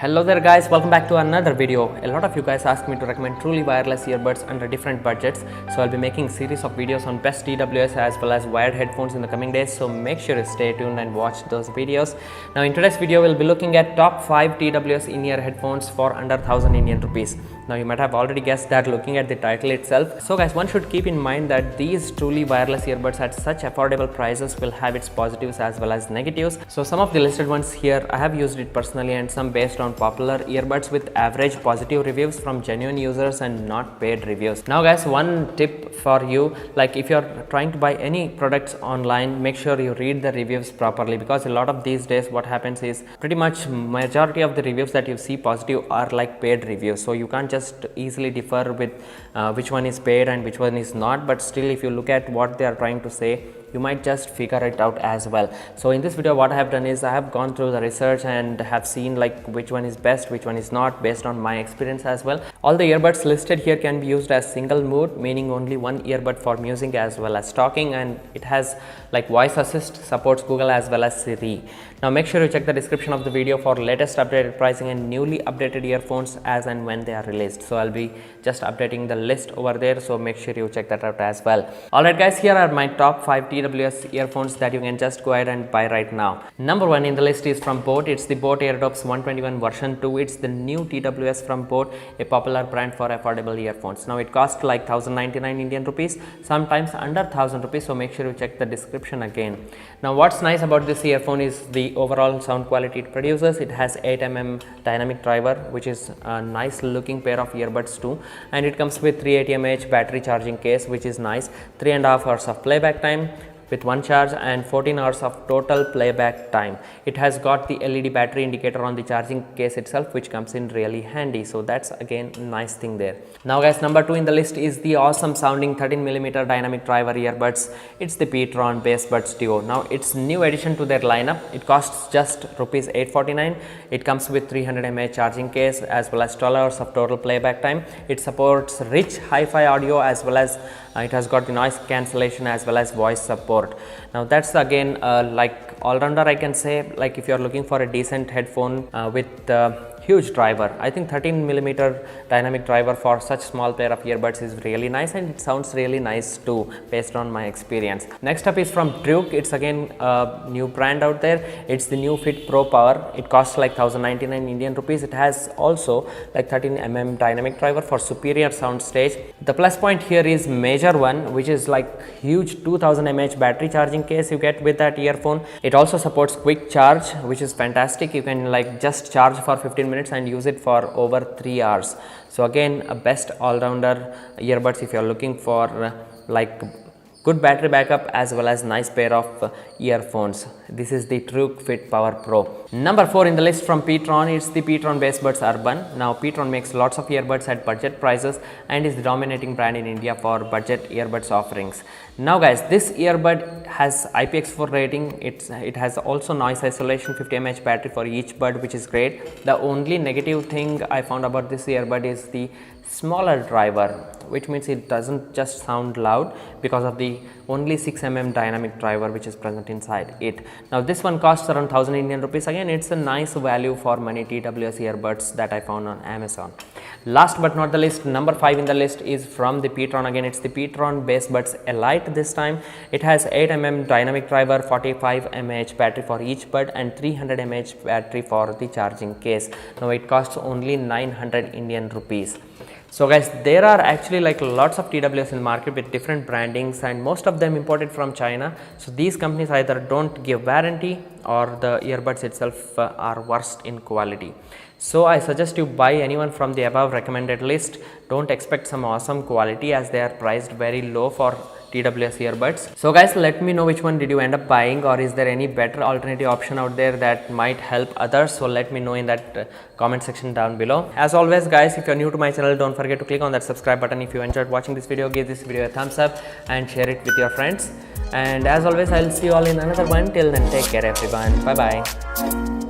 Hello there guys, welcome back to another video. A lot of you guys asked me to recommend truly wireless earbuds under different budgets, so I'll be making series of videos on best TWS as well as wired headphones in the coming days, so make sure to stay tuned and watch those videos. Now in today's video we'll be looking at top 5 TWS in-ear headphones for under 1000 Indian rupees. Now you might have already guessed that looking at the title itself. So guys, one should keep in mind that these truly wireless earbuds at such affordable prices will have its positives as well as negatives. So some of the listed ones here I have used it personally, and some based on popular earbuds with average positive reviews from genuine users and not paid reviews. Now guys, one tip for you, like if you're trying to buy any products online, make sure you read the reviews properly, because a lot of these days what happens is pretty much majority of the reviews that you see positive are like paid reviews, so you can't just easily differ with which one is paid and which one is not. But still, if you look at what they are trying to say, you might just figure it out as well. So in this video what I have done is I have gone through the research and have seen like which one is best, which one is not, based on my experience as well. All the earbuds listed here can be used as single mode, meaning only one earbud for music as well as talking, and it has like voice assist, supports Google as well as Siri. Now make sure you check the description of the video for latest updated pricing and newly updated earphones as and when they are released. So I'll be just updating the list over there, so make sure you check that out as well. Alright guys, here are my top 5 TWS earphones that you can just go ahead and buy right now. Number 1 in the list is from Boat. It's the Boat AirDops 121 version 2. It's the new TWS from Boat, a popular brand for affordable earphones. Now it costs like 1099 Indian rupees, sometimes under 1000 rupees, so make sure you check the description again. Now what's nice about this earphone is the overall sound quality it produces. It has 8mm dynamic driver, which is a nice looking pair of earbuds too, and it comes with 380 mAh battery charging case, which is nice, 3.5 hours of playback time with one charge and 14 hours of total playback time. It has got the LED battery indicator on the charging case itself, which comes in really handy, so that's again a nice thing there. Now guys, number 2 in the list is the awesome sounding 13mm dynamic driver earbuds. It's the Petron BassBuds Duo. Now it's new addition to their lineup. It costs just rupees 849. It comes with 300 mAh charging case as well as 12 hours of total playback time. It supports rich hi-fi audio as well as it has got the noise cancellation as well as voice support. Now that's again like all-rounder, I can say. Like if you are looking for a decent headphone with huge driver, I think 13mm dynamic driver for such small pair of earbuds is really nice, and it sounds really nice too based on my experience. Next up is from Truk. It's again a new brand out there. It's the new Fit Pro Power. It costs like 1099 Indian rupees. It has also like 13mm dynamic driver for superior sound stage. The plus point here is major one, which is like huge 2000 mAh battery charging case you get with that earphone. It also supports quick charge, which is fantastic. You can like just charge for 15 minutes and use it for over 3 hours. So again, a best all-rounder earbuds if you are looking for like good battery backup as well as nice pair of earphones. This is the Truk Fit Power Pro. Number 4 in the list from Petron, it's the Petron BassBuds Urban. Now Petron makes lots of earbuds at budget prices and is the dominating brand in India for budget earbuds offerings. Now guys, this earbud has IPX4 rating. It has also noise isolation, 50 mAh battery for each bud, which is great. The only negative thing I found about this earbud is the smaller driver, which means it doesn't just sound loud because of the only 6mm dynamic driver which is present inside it. Now this one costs around 1000 Indian rupees. Again, it's a nice value for money TWS earbuds that I found on Amazon. Last but not the least, number 5 in the list is from the Petron. Again, it's the Petron BassBuds Elite this time. It has 8mm dynamic driver, 45 mAh battery for each bud and 300 mAh battery for the charging case. Now it costs only 900 Indian rupees. So guys, there are actually like lots of TWS in the market with different brandings, and most of them imported from China. So these companies either don't give warranty or the earbuds itself are worst in quality. So I suggest you buy anyone from the above recommended list. Don't expect some awesome quality as they are priced very low for TWS earbuds. So guys, let me know which one did you end up buying, or is there any better alternative option out there that might help others. So let me know in that comment section down below. As always guys, if you are new to my channel, don't forget to click on that subscribe button. If you enjoyed watching this video, give this video a thumbs up and share it with your friends. And as always, I'll see you all in another one. Till then, take care everyone. Bye bye.